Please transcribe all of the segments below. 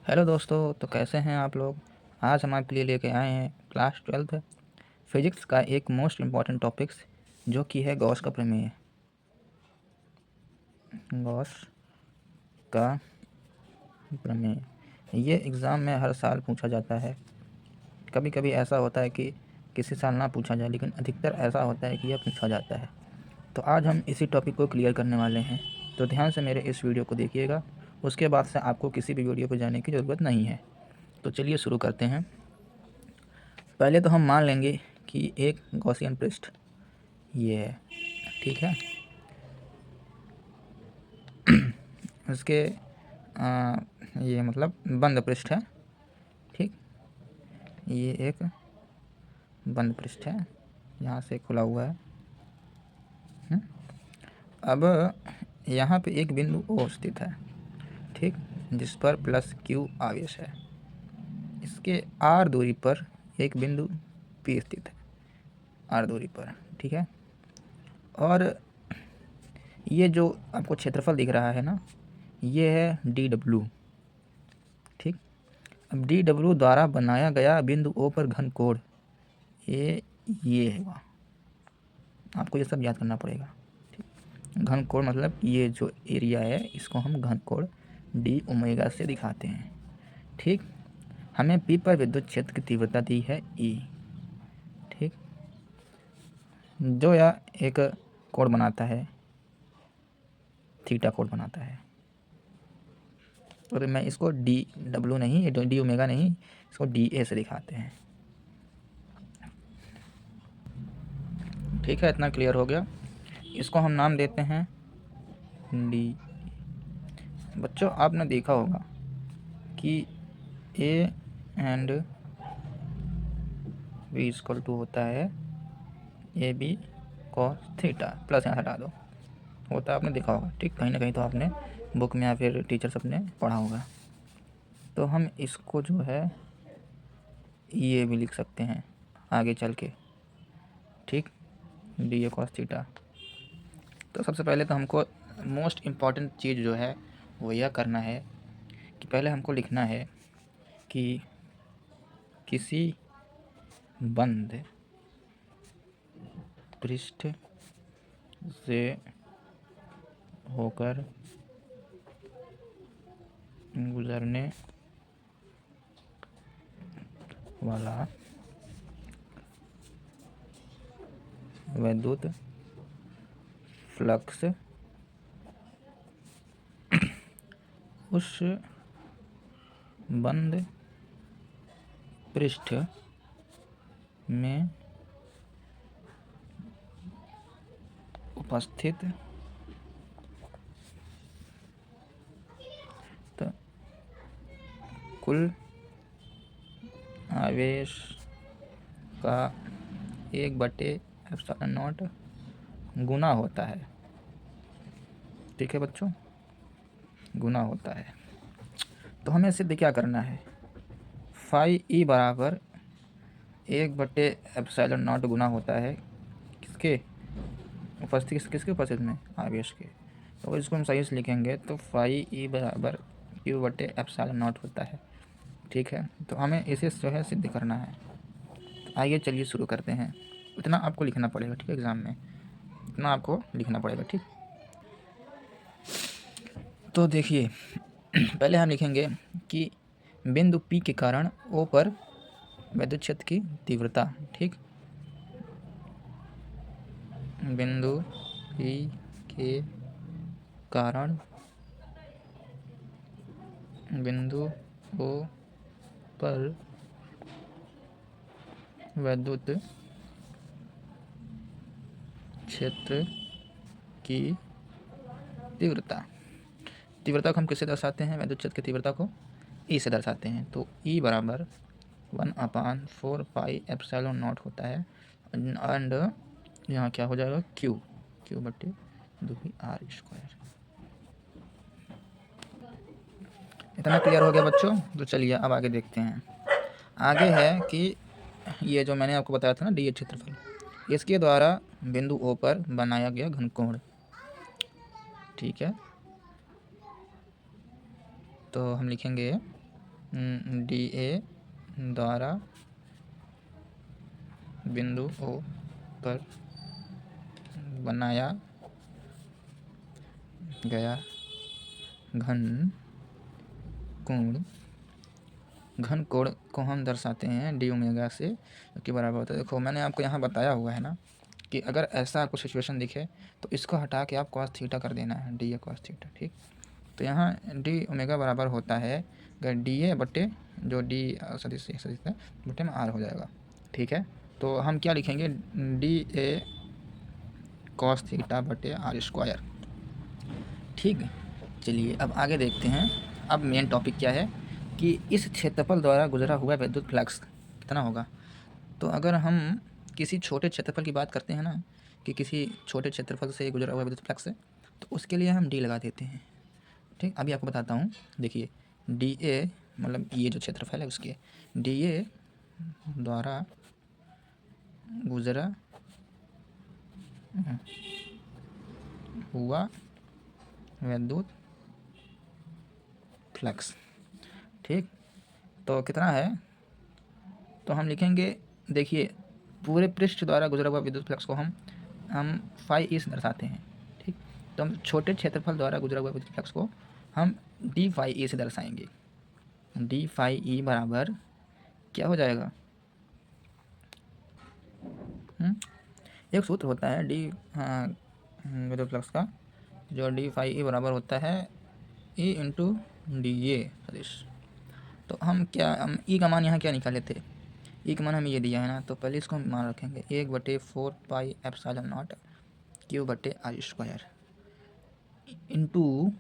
Hello दोस्तों, तो कैसे हैं आप लोग। आज हम आपके लिए लेके आए हैं क्लास 12th फिजिक्स का एक मोस्ट इम्पॉर्टेंट टॉपिक्स जो कि है गॉस का प्रमेय। गॉस का प्रमेय ये एग्ज़ाम में हर साल पूछा जाता है। कभी कभी ऐसा होता है कि किसी साल ना पूछा जाए, लेकिन अधिकतर ऐसा होता है कि यह पूछा जाता है। तो आज हम इसी टॉपिक को क्लियर करने वाले हैं, तो ध्यान से मेरे इस वीडियो को देखिएगा। उसके बाद से आपको किसी भी वीडियो पर जाने की ज़रूरत नहीं है। तो चलिए शुरू करते हैं। पहले तो हम मान लेंगे कि एक गॉसियन पृष्ठ ये है, ठीक है। उसके ये मतलब बंद पृष्ठ है, ठीक। ये एक बंद पृष्ठ है, यहाँ से खुला हुआ है। अब यहाँ पे एक बिंदु O स्थित है, ठीक, जिस पर प्लस Q आवेश है। इसके R दूरी पर एक बिंदु P स्थित है, R दूरी पर, ठीक है। और ये जो आपको क्षेत्रफल दिख रहा है ना, ये है DW, ठीक। अब DW द्वारा बनाया गया बिंदु O पर घन कोण ये है वहाँ, आपको ये सब याद करना पड़ेगा, ठीक। घन कोण मतलब ये जो एरिया है, इसको हम घन कोण डी ओमेगा से दिखाते हैं, ठीक। हमें P पर विद्युत क्षेत्र की तीव्रता दी है E, ठीक, जो यह एक कोण बनाता है, थीटा कोण बनाता है। और मैं इसको DW नहीं, डी ओमेगा नहीं, इसको DA से दिखाते हैं, ठीक है। इतना क्लियर हो गया। इसको हम नाम देते हैं डी। बच्चों, आपने देखा होगा कि A and B equal to होता है A B cos theta, plus यहाँ हटा दो, होता है, आपने देखा होगा, ठीक। कहीं ना कहीं तो आपने बुक में या फिर टीचर सब ने पढ़ा होगा। तो हम इसको जो है ये भी लिख सकते हैं आगे चल के, ठीक, डी ए कॉस थीटा। तो सबसे पहले तो हमको मोस्ट इम्पॉर्टेंट चीज़ जो है वो यह करना है कि पहले हमको लिखना है कि किसी बंद पृष्ठ से होकर गुजरने वाला विद्युत फ्लक्स उस बंद पृष्ठ में उपस्थित कुल आवेश का 1/ε0 गुना होता है, ठीक है बच्चों, गुना होता है। तो हमें सिद्ध क्या करना है, फाई ई बराबर 1/ε0 गुना होता है किसके उपस्थिति, किसके उपस्थिति में, आवेश के। तो इसको हम सही से लिखेंगे तो फाई ई बराबर Q/ε0 होता है, ठीक है। तो हमें इसे जो है सिद्ध करना है। तो आइए चलिए शुरू करते हैं। इतना आपको लिखना पड़ेगा, ठीक है, एग्ज़ाम में इतना आपको लिखना पड़ेगा, ठीक। तो देखिए पहले हम लिखेंगे कि बिंदु P के कारण O पर विद्युत क्षेत्र की तीव्रता, ठीक। बिंदु P के कारण बिंदु O पर विद्युत क्षेत्र की तीव्रता को हम किससे दर्शाते हैं, विद्युत क्षेत्र की तीव्रता को E से दर्शाते हैं। तो E बराबर 1/4 पाई एप्सिलॉन नॉट होता है, एंड यहाँ क्या हो जाएगा, Q/2πr²। इतना क्लियर हो गया बच्चों। तो चलिए अब आगे देखते हैं। आगे है कि ये जो मैंने आपको बताया था ना, डी क्षेत्रफल, इसके द्वारा बिंदु O पर बनाया गया घनकोण, ठीक है। तो हम लिखेंगे डी ए द्वारा बिंदु ओ पर बनाया गया घन कोण को हम दर्शाते हैं डी ओमेगा से, जो कि बराबर होता है। देखो मैंने आपको यहाँ बताया हुआ है ना कि अगर ऐसा कुछ सिचुएशन दिखे तो इसको हटा के आप कॉस थीटा कर देना है, डी ए कॉस थीटा। ठीक, तो यहाँ डी ओमेगा बराबर होता है अगर डी ए बटे जो डी सदिश है बटे में आर हो जाएगा। ठीक है, तो हम क्या लिखेंगे, डी ए कॉस थीटा बटे आर स्क्वायर। ठीक है, चलिए अब आगे देखते हैं। अब मेन टॉपिक क्या है कि इस क्षेत्रफल द्वारा गुजरा हुआ विद्युत फ्लक्स कितना होगा। तो अगर हम किसी छोटे क्षेत्रफल की बात करते हैं ना कि किसी छोटे क्षेत्रफल से गुजरा हुआ विद्युत फ्लक्स है, तो उसके लिए हम डी लगा देते हैं। ठीक, अभी आपको बताता हूँ। देखिए डी ए मतलब ये जो क्षेत्रफल है उसके डी ए द्वारा गुजरा हुआ विद्युत फ्लक्स। ठीक, तो कितना है, तो हम लिखेंगे, देखिए पूरे पृष्ठ द्वारा गुजरा हुआ विद्युत फ्लक्स को हम फाई ई से दर्शाते हैं। ठीक, तो हम छोटे क्षेत्रफल द्वारा गुजरा हुआ विद्युत फ्लक्स को हम डी फाई ई से दर्शाएंगे। डी फाई ई बराबर क्या हो जाएगा, एक सूत्र होता है डी विद्युत फ्लक्स का, जो डी फाई ई बराबर होता है ई इंटू डी ए सदिश। तो हम ई का मान यहाँ क्या निकाले थे, ई का मान हमें ये दिया है ना, तो पहले इसको हम मान रखेंगे 1/4 पाई एप्सिलॉन नॉट क्यू बटे आर स्क्वायर इंटू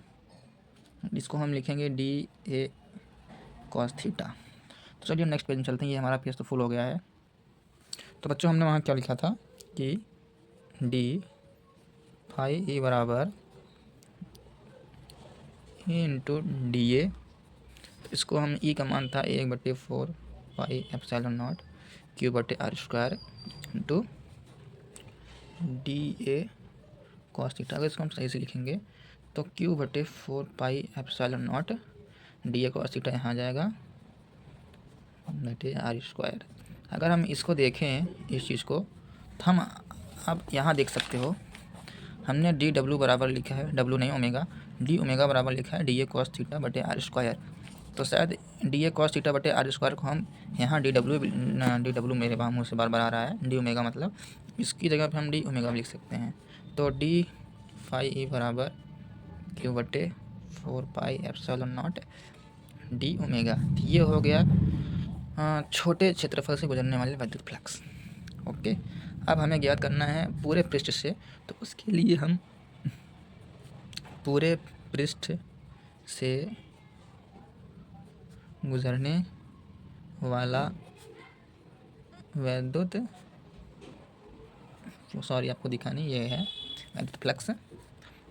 इसको हम लिखेंगे डी ए कॉस थीटा। तो चलिए नेक्स्ट पेज में चलते हैं, ये हमारा पेज तो फुल हो गया है। तो बच्चों हमने वहाँ क्या लिखा था कि डी फाई ई बराबर ई इंटू डी ए, इसको हम ई का मान था 1/4 पाई एप्सिलॉन नॉट क्यू बटे R square into D A cos theta. अगर इसको हम सही से लिखेंगे तो क्यू बटे 4 पाई epsilon not D A cos theta यहाँ जाएगा बटे आर स्क्वायर। अगर हम इसको देखें इस चीज़ को, तो हम अब यहाँ देख सकते हो हमने डी डब्ल्यू बराबर लिखा है, डब्ल्यू नहीं ओमेगा, डी ओमेगा बराबर लिखा है डी ए कॉस थीटा बटे आर स्क्वायर। तो शायद डी ए कॉस थीटा बटे आर स्क्वायर को हम यहाँ डी डब्ल्यू मेरे मुँह से बार बार आ रहा है, डी ओमेगा मतलब इसकी जगह पे हम डी ओमेगा भी लिख सकते हैं। तो डी फाई ई बराबर क्यू बटे 4 पाई एप्सिलॉन नॉट डी ओमेगा। ये हो गया छोटे क्षेत्रफल से गुजरने वाले विद्युत फ्लक्स। ओके, अब हमें ज्ञात करना है पूरे पृष्ठ से, तो उसके लिए हम पूरे पृष्ठ से गुजरने वाला विद्युत, सॉरी आपको दिखानी ये है विद्युत फ्लक्स।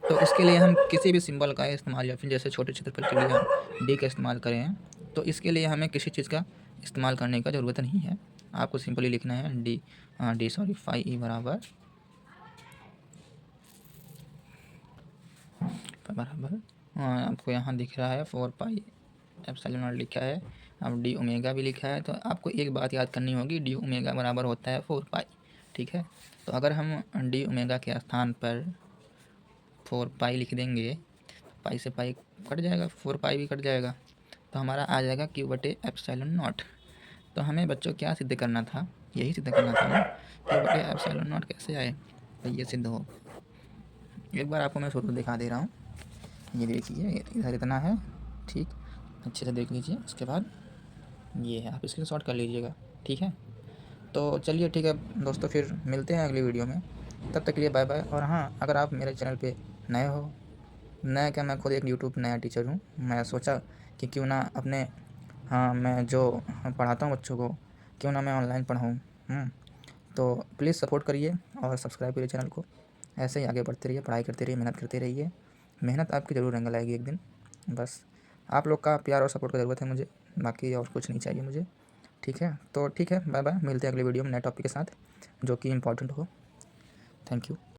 तो इसके लिए हम किसी भी सिंबल का इस्तेमाल या फिर जैसे छोटे क्षेत्रफल के लिए हम डी का इस्तेमाल करें, तो इसके लिए हमें किसी चीज़ का इस्तेमाल करने का ज़रूरत नहीं है। आपको सिंपली लिखना है डी फाई ई बराबर आपको यहाँ दिख रहा है 4 पाई एप्सिलॉन नॉट लिखा है, अब डी ओमेगा भी लिखा है। तो आपको एक बात याद करनी होगी, डी ओमेगा बराबर होता है 4 पाई। ठीक है, तो अगर हम डी ओमेगा के स्थान पर 4 पाई लिख देंगे, पाई से पाई कट जाएगा, 4 पाई भी कट जाएगा, तो हमारा आ जाएगा क्यू बटे एप्सिलॉन नॉट। तो हमें बच्चों क्या सिद्ध करना था, यही सिद्ध करना था ना, क्यू बटे एप्सिलॉन नॉट कैसे आए, तो ये सिद्ध हो। एक बार आपको मैं सूत्र दिखा दे रहा हूँ, ये देखिए इधर इतना है। ठीक, अच्छे से देख लीजिए, उसके बाद ये है, आप स्क्रीनशॉट कर लीजिएगा। ठीक है, तो चलिए ठीक है दोस्तों, फिर मिलते हैं अगली वीडियो में, तब तक के लिए बाय बाय। और हाँ, अगर आप मेरे चैनल पे नए हो, नया क्या, मैं खुद एक यूट्यूब नया टीचर हूँ, मैं सोचा कि क्यों ना अपने मैं जो पढ़ाता हूँ बच्चों को, क्यों ना मैं ऑनलाइन पढ़ाऊँ। तो प्लीज़ सपोर्ट करिए और सब्सक्राइब करिए चैनल को। ऐसे ही आगे बढ़ते रहिए, पढ़ाई करते रहिए, मेहनत करते रहिए। मेहनत आपकी ज़रूर रंग लाएगी एक दिन। बस आप लोग का प्यार और सपोर्ट की ज़रूरत है मुझे, बाकी और कुछ नहीं चाहिए मुझे। ठीक है, तो ठीक है, बाय बाय, मिलते हैं अगले वीडियो में नए टॉपिक के साथ जो कि इम्पोर्टेंट हो। Thank you.